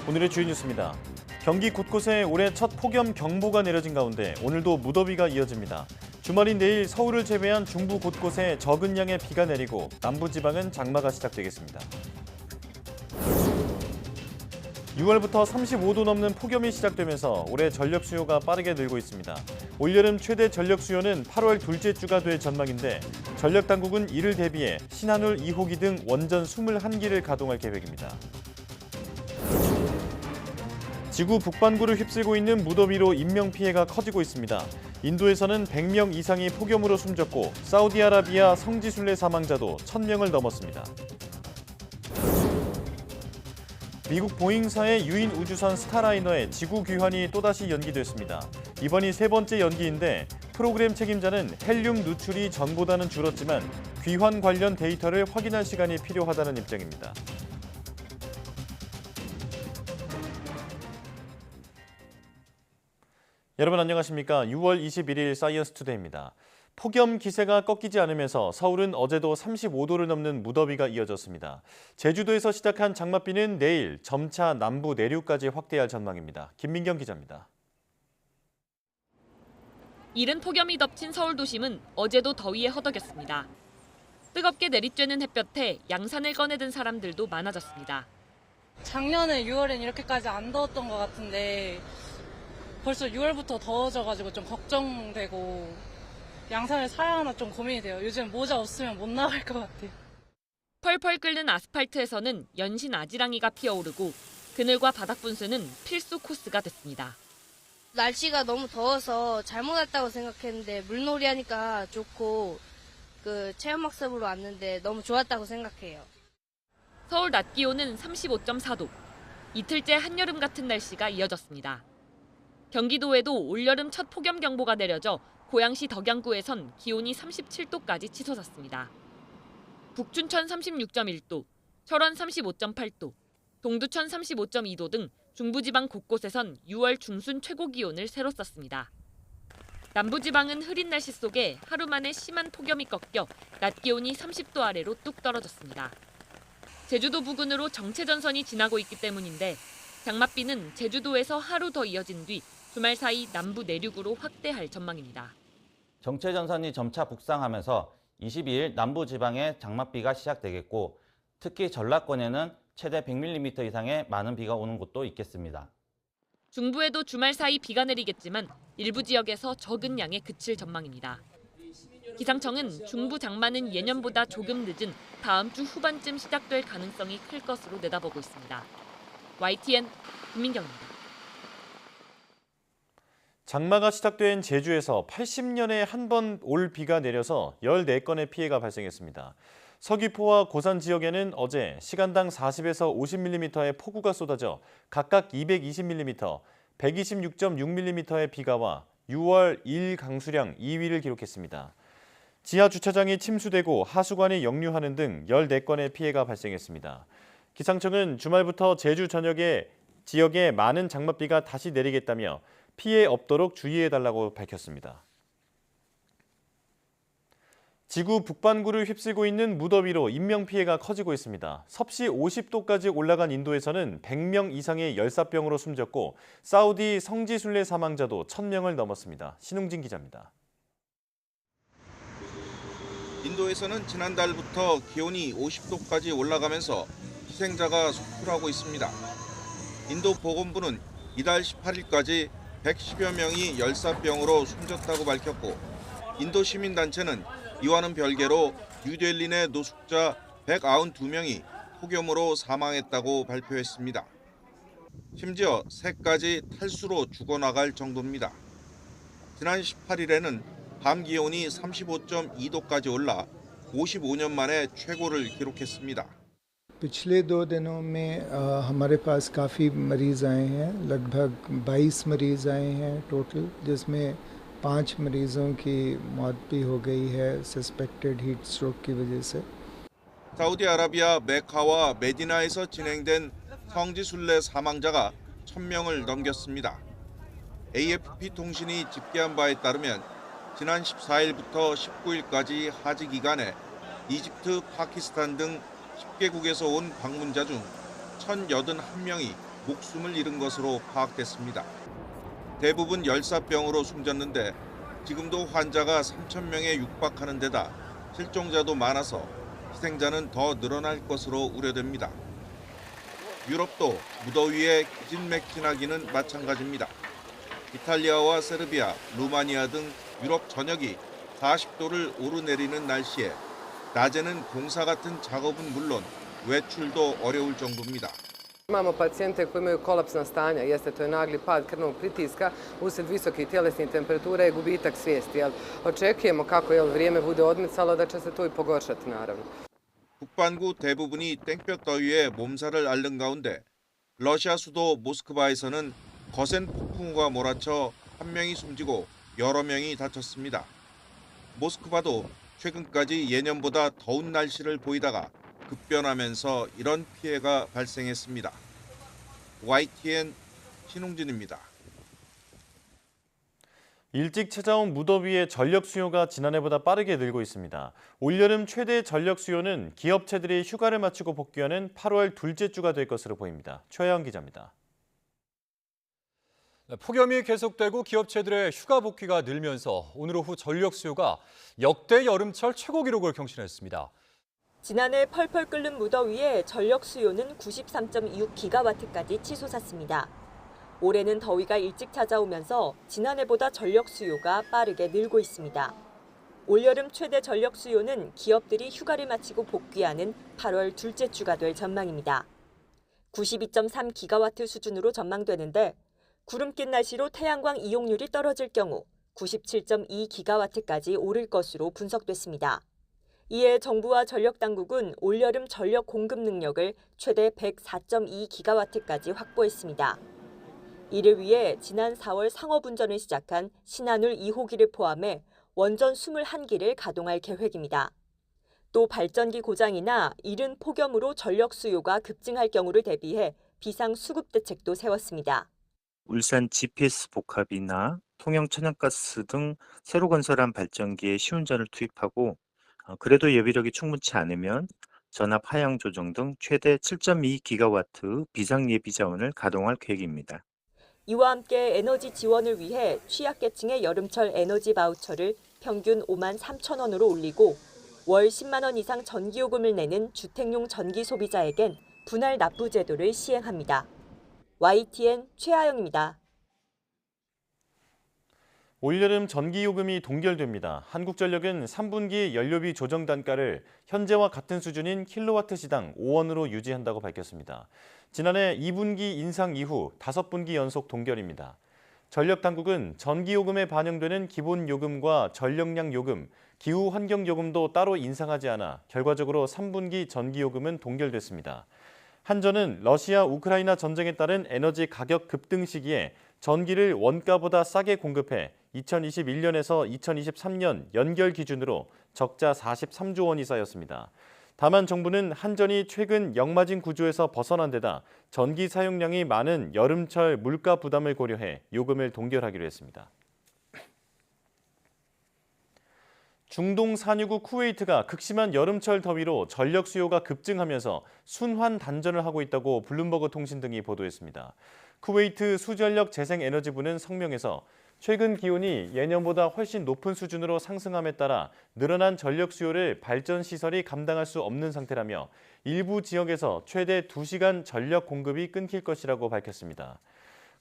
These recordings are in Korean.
오늘의 주요 뉴스입니다. 경기 곳곳에 올해 첫 폭염 경보가 내려진 가운데 오늘도 무더위가 이어집니다. 주말인 내일 서울을 제외한 중부 곳곳에 적은 양의 비가 내리고 남부지방은 장마가 시작되겠습니다. 6월부터 35도 넘는 폭염이 시작되면서 올해 전력 수요가 빠르게 늘고 있습니다. 올여름 최대 전력 수요는 8월 둘째 주가 될 전망인데 전력 당국은 이를 대비해 신한울 2호기 등 원전 21기를 가동할 계획입니다. 지구 북반구를 휩쓸고 있는 무더위로 인명피해가 커지고 있습니다. 인도에서는 100명 이상이 폭염으로 숨졌고 사우디아라비아 성지순례 사망자도 1000명을 넘었습니다. 미국 보잉사의 유인 우주선 스타라이너의 지구 귀환이 또다시 연기됐습니다. 이번이 세 번째 연기인데 프로그램 책임자는 헬륨 누출이 전보다는 줄었지만 귀환 관련 데이터를 확인할 시간이 필요하다는 입장입니다. 여러분 안녕하십니까? 6월 21일 사이언스 투데이입니다. 폭염 기세가 꺾이지 않으면서 서울은 어제도 35도를 넘는 무더위가 이어졌습니다. 제주도에서 시작한 장맛비는 내일 점차 남부 내륙까지 확대할 전망입니다. 김민경 기자입니다. 이른 폭염이 덮친 서울 도심은 어제도 더위에 허덕였습니다. 뜨겁게 내리쬐는 햇볕에 양산을 꺼내든 사람들도 많아졌습니다. 작년에 6월엔 이렇게까지 안 더웠던 것 같은데 벌써 6월부터 더워져가지고 좀 걱정되고 양산을 사야 하나 좀 고민이 돼요. 요즘 모자 없으면 못 나갈 것 같아요. 펄펄 끓는 아스팔트에서는 연신 아지랑이가 피어오르고 그늘과 바닥 분수는 필수 코스가 됐습니다. 날씨가 너무 더워서 잘못 왔다고 생각했는데 물놀이 하니까 좋고 체험학습으로 왔는데 너무 좋았다고 생각해요. 서울 낮 기온은 35.4도. 이틀째 한여름 같은 날씨가 이어졌습니다. 경기도에도 올여름 첫 폭염 경보가 내려져 고양시 덕양구에선 기온이 37도까지 치솟았습니다. 북춘천 36.1도, 철원 35.8도, 동두천 35.2도 등 중부지방 곳곳에선 6월 중순 최고 기온을 새로 썼습니다. 남부지방은 흐린 날씨 속에 하루 만에 심한 폭염이 꺾여 낮 기온이 30도 아래로 뚝 떨어졌습니다. 제주도 부근으로 정체전선이 지나고 있기 때문인데 장맛비는 제주도에서 하루 더 이어진 뒤 주말 사이 남부 내륙으로 확대할 전망입니다. 정체전선이 점차 북상하면서 22일 남부지방에 장맛비가 시작되겠고 특히 전라권에는 최대 100mm 이상의 많은 비가 오는 곳도 있겠습니다. 중부에도 주말 사이 비가 내리겠지만 일부 지역에서 적은 양에 그칠 전망입니다. 기상청은 중부 장마는 예년보다 조금 늦은 다음 주 후반쯤 시작될 가능성이 클 것으로 내다보고 있습니다. YTN 김민경입니다. 장마가 시작된 제주에서 80년에 한 번 올 비가 내려서 14건의 피해가 발생했습니다. 서귀포와 고산 지역에는 어제 시간당 40에서 50mm의 폭우가 쏟아져 각각 220mm, 126.6mm의 비가 와 6월 1 강수량 2위를 기록했습니다. 지하 주차장이 침수되고 하수관이 역류하는 등 14건의 피해가 발생했습니다. 기상청은 주말부터 제주 전역의 지역에 많은 장맛비가 다시 내리겠다며 피해 없도록 주의해달라고 밝혔습니다. 지구 북반구를 휩쓸고 있는 무더위로 인명피해가 커지고 있습니다. 섭씨 50도까지 올라간 인도에서는 100명 이상의 열사병으로 숨졌고 사우디 성지순례 사망자도 1000명을 넘었습니다. 신웅진 기자입니다. 인도에서는 지난달부터 기온이 50도까지 올라가면서 희생자가 속출하고 있습니다. 인도 보건부는 이달 18일까지 110여 명이 열사병으로 숨졌다고 밝혔고 인도 시민단체는 이와는 별개로 뉴델리 내 노숙자 192명이 폭염으로 사망했다고 발표했습니다. 심지어 새까지 탈수로 죽어나갈 정도입니다. 지난 18일에는 밤 기온이 35.2도까지 올라 55년 만에 최고를 기록했습니다. पिछले 2 दिनों में हमारे पास काफ़ी मरीज़ आए हैं, लगभग 22 मरीज़ आए हैं टोटल, जिसमें 5 मरीज़ों की मौत भी हो गई है सस्पेक्टेड हीट स्ट्रोक की वजह से। 사우디아라비아 메카와 메디나에서 진행된 성지순례 사망자가 1000명을 넘겼습니다. AFP 통신이 집계한 바에 따르면 지난 14일부터 19일까지 하지 기간에 이집트, 파키스탄 등 10개국에서 온 방문자 중 1081명이 목숨을 잃은 것으로 파악됐습니다. 대부분 열사병으로 숨졌는데 지금도 환자가 3,000명에 육박하는 데다 실종자도 많아서 희생자는 더 늘어날 것으로 우려됩니다. 유럽도 무더위에 기진맥진하기는 마찬가지입니다. 이탈리아와 세르비아, 루마니아 등 유럽 전역이 40도를 오르내리는 날씨에 낮에는 공사 같은 작업은 물론 외출도 어려울 정도입니다. Imamo pacijente koji imaju kolapsna stanja, jeste to je nagli pad krvnog pritiska usred visokih tjelesnih temperatura i gubitak svijesti. Očekujemo kako vrijeme bude odmicalo da će se to i pogoršati naravno. 북반구 대부분이 땡볕 더위에 몸살을 앓는 가운데 러시아 수도 모스크바에서는 거센 폭풍우가 몰아쳐 한 명이 숨지고 여러 명이 다쳤습니다. 모스크바도 최근까지 예년보다 더운 날씨를 보이다가 급변하면서 이런 피해가 발생했습니다. YTN 신홍진입니다. 일찍 찾아온 무더위에 전력 수요가 지난해보다 빠르게 늘고 있습니다. 올여름 최대 전력 수요는 기업체들이 휴가를 마치고 복귀하는 8월 둘째 주가 될 것으로 보입니다. 최하영 기자입니다. 폭염이 계속되고 기업체들의 휴가 복귀가 늘면서 오늘 오후 전력 수요가 역대 여름철 최고 기록을 경신했습니다. 지난해 펄펄 끓는 무더위에 전력 수요는 93.26기가와트까지 치솟았습니다. 올해는 더위가 일찍 찾아오면서 지난해보다 전력 수요가 빠르게 늘고 있습니다. 올여름 최대 전력 수요는 기업들이 휴가를 마치고 복귀하는 8월 둘째 주가 될 전망입니다. 92.3기가와트 수준으로 전망되는데 구름 낀 날씨로 태양광 이용률이 떨어질 경우 97.2기가와트까지 오를 것으로 분석됐습니다. 이에 정부와 전력당국은 올여름 전력 공급 능력을 최대 104.2기가와트까지 확보했습니다. 이를 위해 지난 4월 상업운전을 시작한 신한울 2호기를 포함해 원전 21기를 가동할 계획입니다. 또 발전기 고장이나 이른 폭염으로 전력 수요가 급증할 경우를 대비해 비상 수급 대책도 세웠습니다. 울산 GPS 복합이나 통영 천연가스 등 새로 건설한 발전기에 시운전을 투입하고 그래도 예비력이 충분치 않으면 전압 하향 조정 등 최대 7.2기가와트 비상 예비 자원을 가동할 계획입니다. 이와 함께 에너지 지원을 위해 취약계층의 여름철 에너지 바우처를 평균 5만 3천 원으로 올리고 월 10만 원 이상 전기요금을 내는 주택용 전기 소비자에겐 분할 납부 제도를 시행합니다. YTN 최하영입니다. 올여름 전기요금이 동결됩니다. 한국전력은 3분기 연료비 조정 단가를 현재와 같은 수준인 킬로와트 시당 5원으로 유지한다고 밝혔습니다. 지난해 2분기 인상 이후 5분기 연속 동결입니다. 전력당국은 전기요금에 반영되는 기본요금과 전력량 요금, 기후환경요금도 따로 인상하지 않아 결과적으로 3분기 전기요금은 동결됐습니다. 한전은 러시아 우크라이나 전쟁에 따른 에너지 가격 급등 시기에 전기를 원가보다 싸게 공급해 2021년에서 2023년 연결 기준으로 적자 43조 원이 쌓였습니다. 다만 정부는 한전이 최근 역마진 구조에서 벗어난 데다 전기 사용량이 많은 여름철 물가 부담을 고려해 요금을 동결하기로 했습니다. 중동 산유국 쿠웨이트가 극심한 여름철 더위로 전력 수요가 급증하면서 순환 단전을 하고 있다고 블룸버그 통신 등이 보도했습니다. 쿠웨이트 수전력 재생에너지부는 성명에서 최근 기온이 예년보다 훨씬 높은 수준으로 상승함에 따라 늘어난 전력 수요를 발전 시설이 감당할 수 없는 상태라며 일부 지역에서 최대 2시간 전력 공급이 끊길 것이라고 밝혔습니다.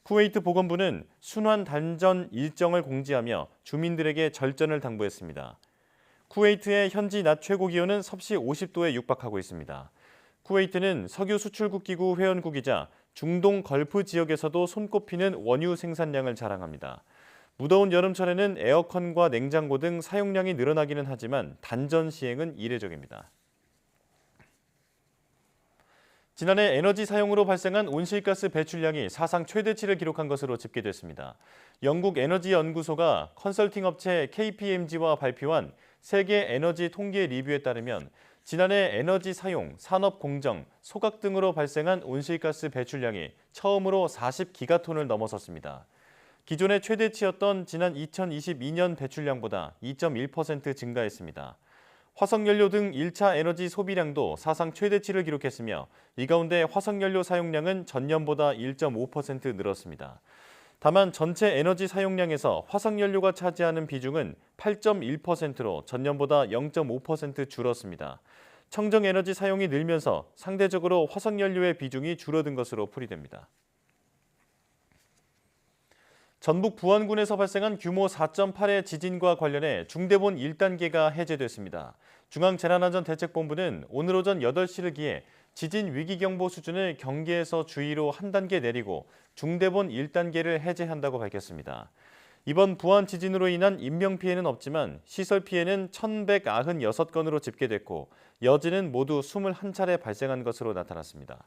쿠웨이트 보건부는 순환 단전 일정을 공지하며 주민들에게 절전을 당부했습니다. 쿠웨이트의 현지 낮 최고 기온은 섭씨 50도에 육박하고 있습니다. 쿠웨이트는 석유 수출국 기구 회원국이자 중동 걸프 지역에서도 손꼽히는 원유 생산량을 자랑합니다. 무더운 여름철에는 에어컨과 냉장고 등 사용량이 늘어나기는 하지만 단전 시행은 이례적입니다. 지난해 에너지 사용으로 발생한 온실가스 배출량이 사상 최대치를 기록한 것으로 집계됐습니다. 영국 에너지 연구소가 컨설팅 업체 KPMG와 발표한 세계 에너지 통계 리뷰에 따르면 지난해 에너지 사용, 산업 공정, 소각 등으로 발생한 온실가스 배출량이 처음으로 40기가톤을 넘어섰습니다. 기존의 최대치였던 지난 2022년 배출량보다 2.1% 증가했습니다. 화석연료 등 1차 에너지 소비량도 사상 최대치를 기록했으며 이 가운데 화석연료 사용량은 전년보다 1.5% 늘었습니다. 다만 전체 에너지 사용량에서 화석연료가 차지하는 비중은 8.1%로 전년보다 0.5% 줄었습니다. 청정에너지 사용이 늘면서 상대적으로 화석연료의 비중이 줄어든 것으로 풀이됩니다. 전북 부안군에서 발생한 규모 4.8의 지진과 관련해 중대본 1단계가 해제됐습니다. 중앙재난안전대책본부는 오늘 오전 8시를 기해 지진 위기경보 수준을 경계에서 주의로 한 단계 내리고 중대본 1단계를 해제한다고 밝혔습니다. 이번 부안 지진으로 인한 인명피해는 없지만 시설 피해는 1,196건으로 집계됐고 여진은 모두 21차례 발생한 것으로 나타났습니다.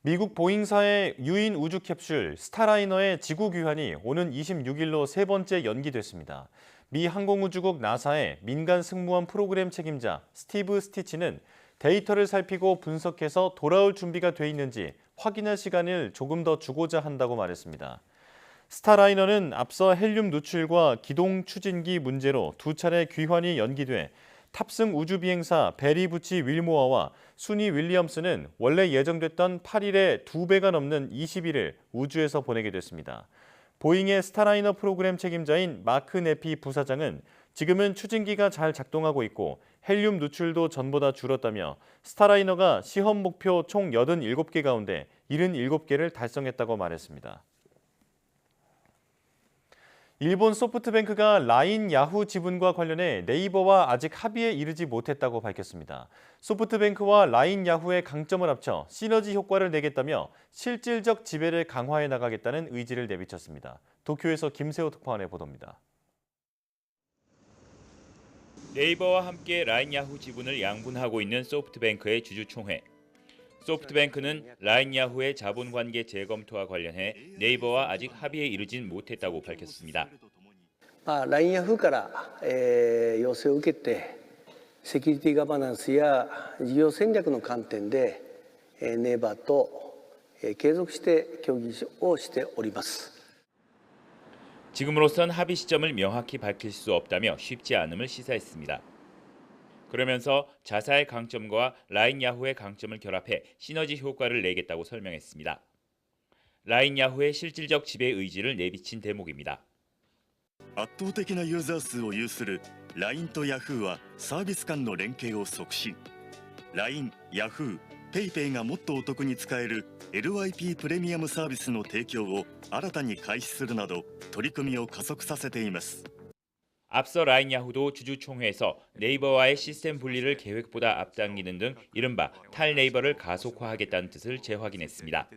미국 보잉사의 유인 우주 캡슐 스타라이너의 지구 귀환이 오는 26일로 세 번째 연기됐습니다. 미 항공우주국 나사의 민간 승무원 프로그램 책임자 스티브 스티치는 데이터를 살피고 분석해서 돌아올 준비가 돼 있는지 확인할 시간을 조금 더 주고자 한다고 말했습니다. 스타라이너는 앞서 헬륨 누출과 기동 추진기 문제로 두 차례 귀환이 연기돼 탑승 우주비행사 베리 부치 윌모어와 수니 윌리엄스는 원래 예정됐던 8일의 2배가 넘는 20일을 우주에서 보내게 됐습니다. 보잉의 스타라이너 프로그램 책임자인 마크 네피 부사장은 지금은 추진기가 잘 작동하고 있고 헬륨 누출도 전보다 줄었다며 스타라이너가 시험 목표 총 87개 가운데 77개를 달성했다고 말했습니다. 일본 소프트뱅크가 라인 야후 지분과 관련해 네이버와 아직 합의에 이르지 못했다고 밝혔습니다. 소프트뱅크와 라인 야후의 강점을 합쳐 시너지 효과를 내겠다며 실질적 지배를 강화해 나가겠다는 의지를 내비쳤습니다. 도쿄에서 김세호 특파원의 보도입니다. 네이버와 함께 라인 야후 지분을 양분하고 있는 소프트뱅크의 주주총회. 소프트뱅크는 라인 야후의 자본관계 재검토와 관련해 네이버와 아직 합의에 이르진 못했다고 밝혔습니다. 라인 야후から要請を受けてセキュリティガバナンスや事業戦略の観点でネイバーと継続して協議をしております。 지금으로선 합의 시점을 명확히 밝힐 수 없다며 쉽지 않음을 시사했습니다. 그러면서 자사의 강점과 라인 야후의 강점을 결합해 시너지 효과를 내겠다고 설명했습니다. 라인 야후의 실질적 지배 의지를 내비친 대목입니다. 圧倒的なユーザー数を有する LINE と Yahoo はサービス間の連携を促進。LINE、Yahoo、PayPay がもっとお得に使える LYP プレミアムサービスの提供を新たに開始するなど取り組みを加速させています。 앞서 라인 야후도 주주총회에서 네이버와의 시스템 분리를 계획보다 앞당기는 등 이른바 탈네이버를 가속화하겠다는 뜻을 재확인했습니다.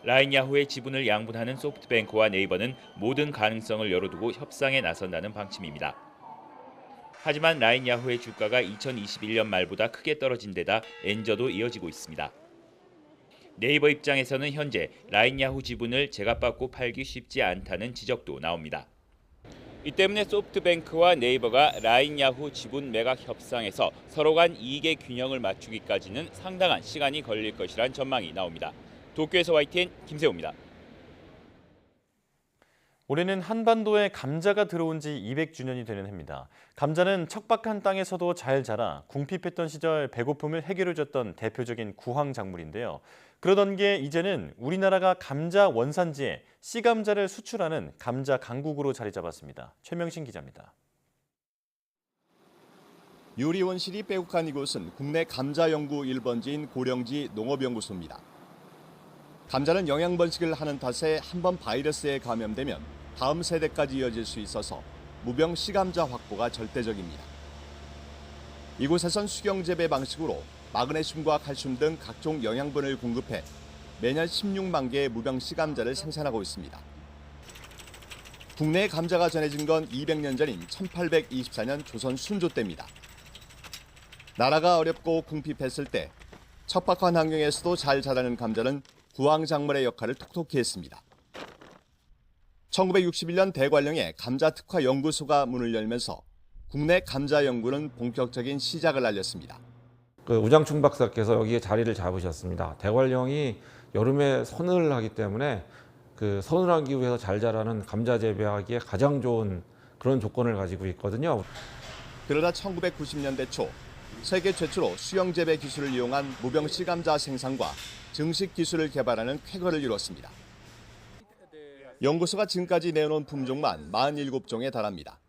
라인 야후의 지분을 양분하는 소프트뱅크와 네이버는 모든 가능성을 열어두고 협상에 나선다는 방침입니다. 하지만 라인 야후의 주가가 2021년 말보다 크게 떨어진 데다 엔저도 이어지고 있습니다. 네이버 입장에서는 현재 라인 야후 지분을 제값받고 팔기 쉽지 않다는 지적도 나옵니다. 이 때문에 소프트뱅크와 네이버가 라인 야후 지분 매각 협상에서 서로 간 이익의 균형을 맞추기까지는 상당한 시간이 걸릴 것이란 전망이 나옵니다. 도쿄에서 YTN 김세호입니다. 올해는 한반도에 감자가 들어온 지 200주년이 되는 해입니다. 감자는 척박한 땅에서도 잘 자라 궁핍했던 시절 배고픔을 해결해줬던 대표적인 구황작물인데요. 그러던 게 이제는 우리나라가 감자 원산지에 씨감자를 수출하는 감자 강국으로 자리 잡았습니다. 최명신 기자입니다. 유리 원실이 빼곡한 이곳은 국내 감자 연구 1번지인 고령지 농업연구소입니다. 감자는 영양 번식을 하는 탓에 한번 바이러스에 감염되면 다음 세대까지 이어질 수 있어서 무병 씨감자 확보가 절대적입니다. 이곳에선 수경 재배 방식으로 마그네슘과 칼슘 등 각종 영양분을 공급해 매년 16만 개의 무병 씨감자를 생산하고 있습니다. 국내에 감자가 전해진 건 200년 전인 1824년 조선 순조 때입니다. 나라가 어렵고 궁핍했을 때 척박한 환경에서도 잘 자라는 감자는 구황작물의 역할을 톡톡히 했습니다. 1961년 대관령에 감자특화 연구소가 문을 열면서 국내 감자 연구는 본격적인 시작을 알렸습니다. 그 우장충 박사께서 여기에 자리를 잡으셨습니다. 대관령이 여름에 서늘하기 때문에 그 서늘한 기후에서 잘 자라는 감자 재배하기에 가장 좋은 그런 조건을 가지고 있거든요. 그러다 1990년대 초 세계 최초로 수영 재배 기술을 이용한 무병 씨감자 생산과 증식 기술을 개발하는 쾌거를 이뤘습니다. 연구소가 지금까지 내놓은 품종만 47종에 달합니다.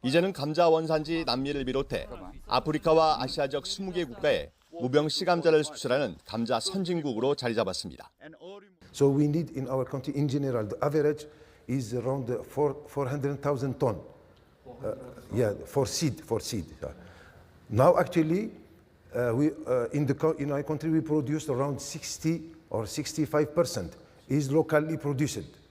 이제는 감자 원산지 남미를 비롯해 아프리카와 아시아 지역 20개 국가에 무병 씨감자를 수출하는 감자 선진국으로 자리 잡았습니다. So we need in our country in general the average is around 400,000 ton. For seed. Now actually in our country we produce around 60 or 65% is locally produced.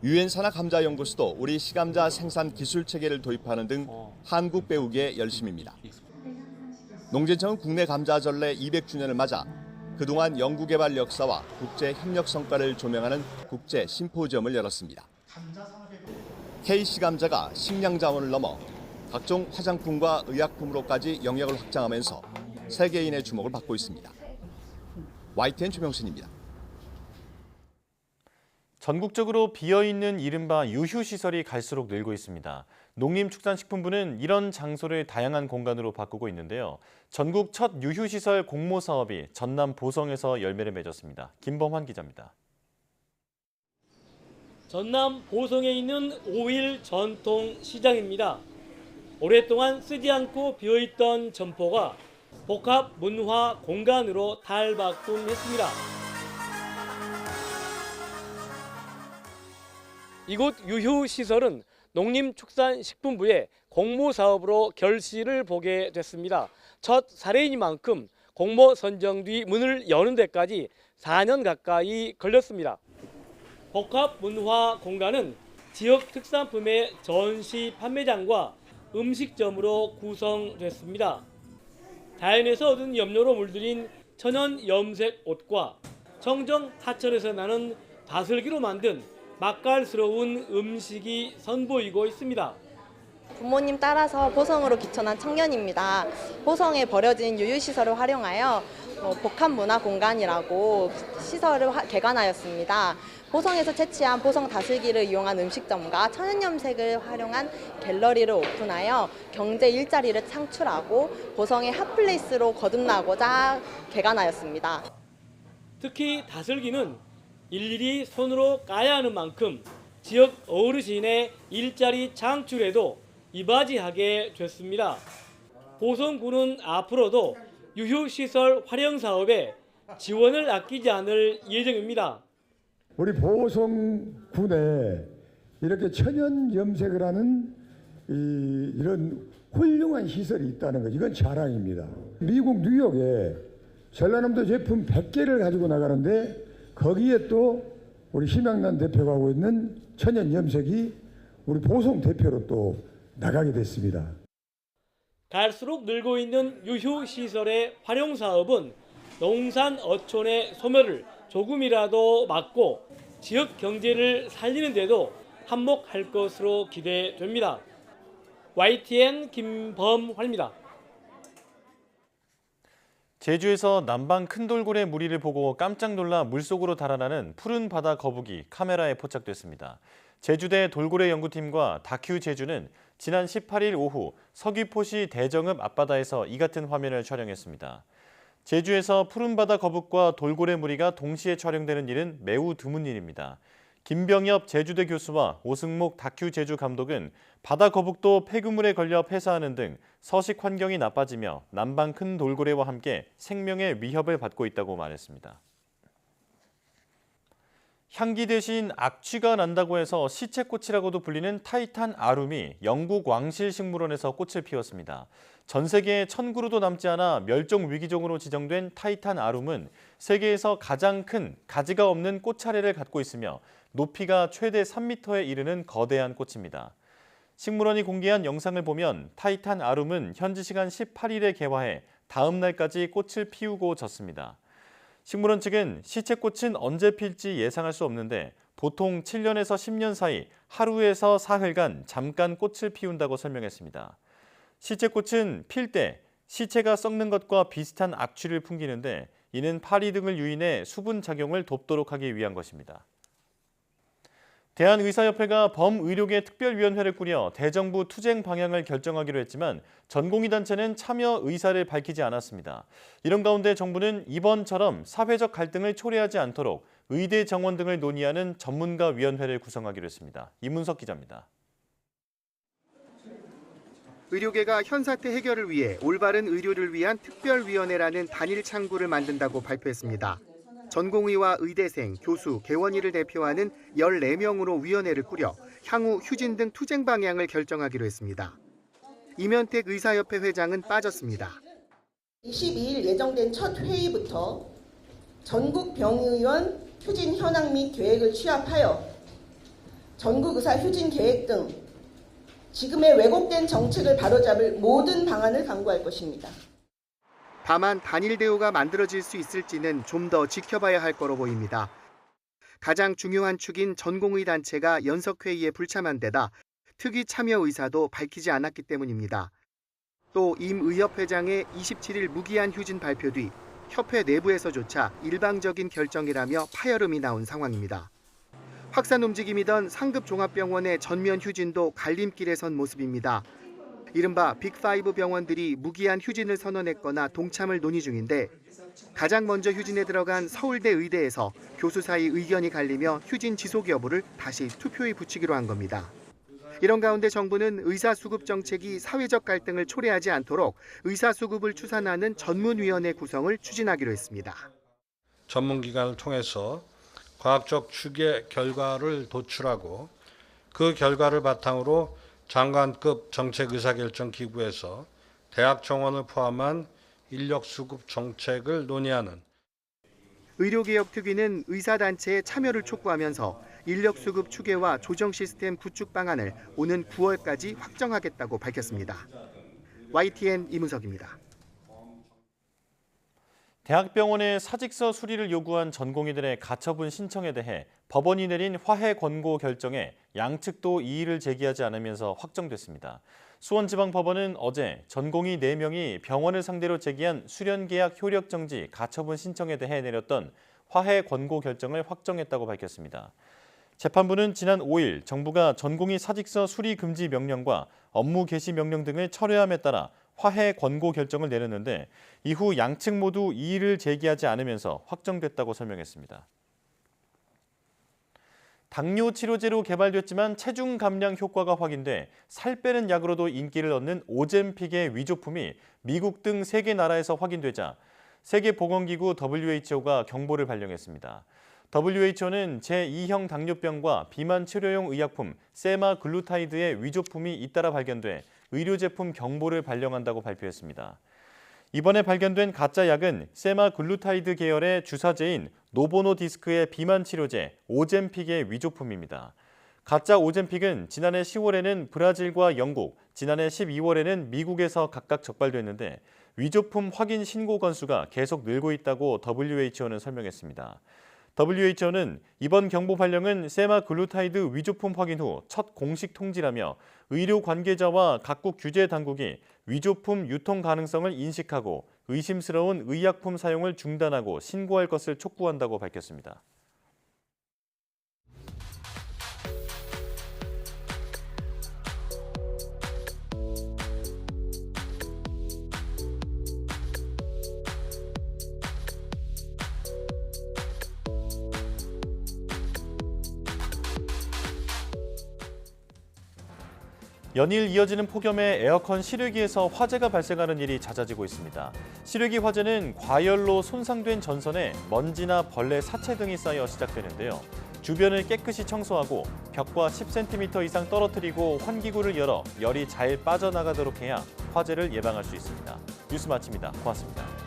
유엔 산하 감자 연구소도 우리 씨감자 생산 기술 체계를 도입하는 등 한국 배우기에 열심입니다. 농진청은 국내 감자 전래 200주년을 맞아 그동안 연구개발 역사와 국제 협력 성과를 조명하는 국제 심포지엄을 열었습니다. K씨 감자가 식량 자원을 넘어 각종 화장품과 의약품으로까지 영역을 확장하면서 세계인의 주목을 받고 있습니다. YTN 주명순입니다. 전국적으로 비어있는 이른바 유휴시설이 갈수록 늘고 있습니다. 농림축산식품부는 이런 장소를 다양한 공간으로 바꾸고 있는데요. 전국 첫 유휴시설 공모 사업이 전남 보성에서 열매를 맺었습니다. 김범환 기자입니다. 전남 보성에 있는 5일 전통시장입니다. 오랫동안 쓰지 않고 비어있던 점포가 복합 문화 공간으로 탈바꿈했습니다. 이곳 유휴시설은 농림축산식품부의 공모사업으로 결실을 보게 됐습니다. 첫 사례이니만큼 공모 선정 뒤 문을 여는 데까지 4년 가까이 걸렸습니다. 복합문화공간은 지역 특산품의 전시 판매장과 음식점으로 구성됐습니다. 자연에서 얻은 염료로 물들인 천연 염색 옷과 청정 하천에서 나는 다슬기로 만든 맛깔스러운 음식이 선보이고 있습니다. 부모님 따라서 보성으로 귀촌한 청년입니다. 보성에 버려진 유휴시설을 활용하여 복합문화공간이라고 시설을 개관하였습니다. 보성에서 채취한 보성 다슬기를 이용한 음식점과 천연염색을 활용한 갤러리를 오픈하여 경제 일자리를 창출하고 보성의 핫플레이스로 거듭나고자 개관하였습니다. 특히 다슬기는 일일이 손으로 까야 하는 만큼 지역 어르신의 일자리 창출에도 이바지하게 됐습니다. 보성군은 앞으로도 유휴시설 활용 사업에 지원을 아끼지 않을 예정입니다. 우리 보성군에 이렇게 천연 염색을 하는 이런 훌륭한 시설이 있다는 것, 이건 자랑입니다. 미국 뉴욕에 전라남도 제품 100개를 가지고 나가는데 거기에 또 우리 심양란 대표가 하고 있는 천연 염색이 우리 보성 대표로 또 나가게 됐습니다. 갈수록 늘고 있는 유휴시설의 활용 사업은 농산 어촌의 소멸을 조금이라도 막고 지역 경제를 살리는 데도 한몫할 것으로 기대됩니다. YTN 김범환입니다. 제주에서 남방 큰 돌고래 무리를 보고 깜짝 놀라 물속으로 달아나는 푸른 바다 거북이 카메라에 포착됐습니다. 제주대 돌고래 연구팀과 다큐 제주는 지난 18일 오후 서귀포시 대정읍 앞바다에서 이 같은 화면을 촬영했습니다. 제주에서 푸른바다 거북과 돌고래 무리가 동시에 촬영되는 일은 매우 드문 일입니다. 김병엽 제주대 교수와 오승목 다큐 제주 감독은 바다 거북도 폐기물에 걸려 폐사하는 등 서식 환경이 나빠지며 남방 큰 돌고래와 함께 생명의 위협을 받고 있다고 말했습니다. 향기 대신 악취가 난다고 해서 시체꽃이라고도 불리는 타이탄 아룸이 영국 왕실식물원에서 꽃을 피웠습니다. 전 세계에 1000그루도 남지 않아 멸종 위기종으로 지정된 타이탄 아룸은 세계에서 가장 큰 가지가 없는 꽃차례를 갖고 있으며 높이가 최대 3m에 이르는 거대한 꽃입니다. 식물원이 공개한 영상을 보면 타이탄 아룸은 현지 시간 18일에 개화해 다음 날까지 꽃을 피우고 졌습니다. 식물원 측은 시체꽃은 언제 필지 예상할 수 없는데 보통 7년에서 10년 사이 하루에서 사흘간 잠깐 꽃을 피운다고 설명했습니다. 시체꽃은 필 때 시체가 썩는 것과 비슷한 악취를 풍기는데 이는 파리 등을 유인해 수분 작용을 돕도록 하기 위한 것입니다. 대한의사협회가 범의료계 특별위원회를 꾸려 대정부 투쟁 방향을 결정하기로 했지만 전공의 단체는 참여 의사를 밝히지 않았습니다. 이런 가운데 정부는 이번처럼 사회적 갈등을 초래하지 않도록 의대 정원 등을 논의하는 전문가 위원회를 구성하기로 했습니다. 이문석 기자입니다. 의료계가 현사태 해결을 위해 올바른 의료를 위한 특별위원회라는 단일 창구를 만든다고 발표했습니다. 전공의와 의대생, 교수, 개원의를 대표하는 14명으로 위원회를 꾸려 향후 휴진 등 투쟁 방향을 결정하기로 했습니다. 이면택 의사협회 회장은 빠졌습니다. 22일 예정된 첫 회의부터 전국 병의원 휴진 현황 및 계획을 취합하여 전국 의사 휴진 계획 등 지금의 왜곡된 정책을 바로잡을 모든 방안을 강구할 것입니다. 다만 단일 대우가 만들어질 수 있을지는 좀 더 지켜봐야 할 거로 보입니다. 가장 중요한 축인 전공의 단체가 연석회의에 불참한 데다 특위 참여 의사도 밝히지 않았기 때문입니다. 또 임 의협 회장의 27일 무기한 휴진 발표 뒤 협회 내부에서조차 일방적인 결정이라며 파열음이 나온 상황입니다. 확산 움직임이던 상급 종합병원의 전면 휴진도 갈림길에 선 모습입니다. 이른바 빅5 병원들이 무기한 휴진을 선언했거나 동참을 논의 중인데 가장 먼저 휴진에 들어간 서울대 의대에서 교수 사이 의견이 갈리며 휴진 지속 여부를 다시 투표에 붙이기로 한 겁니다. 이런 가운데 정부는 의사수급 정책이 사회적 갈등을 초래하지 않도록 의사수급을 추산하는 전문위원회 구성을 추진하기로 했습니다. 전문기관을 통해서 과학적 추계 결과를 도출하고 그 결과를 바탕으로 장관급 정책의사결정기구에서 대학 정원을 포함한 인력수급 정책을 논의하는 의료개혁특위는 의사단체의 참여를 촉구하면서 인력수급 추계와 조정 시스템 구축 방안을 오는 9월까지 확정하겠다고 밝혔습니다. YTN 이문석입니다. 대학병원의 사직서 수리를 요구한 전공의들의 가처분 신청에 대해 법원이 내린 화해 권고 결정에 양측도 이의를 제기하지 않으면서 확정됐습니다. 수원지방법원은 어제 전공의 4명이 병원을 상대로 제기한 수련계약 효력정지 가처분 신청에 대해 내렸던 화해 권고 결정을 확정했다고 밝혔습니다. 재판부는 지난 5일 정부가 전공의 사직서 수리 금지 명령과 업무 개시 명령 등을 철회함에 따라 화해 권고 결정을 내렸는데 이후 양측 모두 이의를 제기하지 않으면서 확정됐다고 설명했습니다. 당뇨 치료제로 개발됐지만 체중 감량 효과가 확인돼 살 빼는 약으로도 인기를 얻는 오젬픽의 위조품이 미국 등 세계 나라에서 확인되자 세계보건기구 WHO가 경보를 발령했습니다. WHO는 제2형 당뇨병과 비만 치료용 의약품 세마글루타이드의 위조품이 잇따라 발견돼 의료제품 경보를 발령한다고 발표했습니다. 이번에 발견된 가짜 약은 세마글루타이드 계열의 주사제인 노보노디스크의 비만 치료제 오젬픽의 위조품입니다. 가짜 오젬픽은 지난해 10월에는 브라질과 영국, 지난해 12월에는 미국에서 각각 적발됐는데 위조품 확인 신고 건수가 계속 늘고 있다고 WHO는 설명했습니다. WHO는 이번 경보 발령은 세마글루타이드 위조품 확인 후 첫 공식 통지라며 의료 관계자와 각국 규제 당국이 위조품 유통 가능성을 인식하고 의심스러운 의약품 사용을 중단하고 신고할 것을 촉구한다고 밝혔습니다. 연일 이어지는 폭염에 에어컨 실외기에서 화재가 발생하는 일이 잦아지고 있습니다. 실외기 화재는 과열로 손상된 전선에 먼지나 벌레 사체 등이 쌓여 시작되는데요. 주변을 깨끗이 청소하고 벽과 10cm 이상 떨어뜨리고 환기구를 열어 열이 잘 빠져나가도록 해야 화재를 예방할 수 있습니다. 뉴스 마칩니다. 고맙습니다.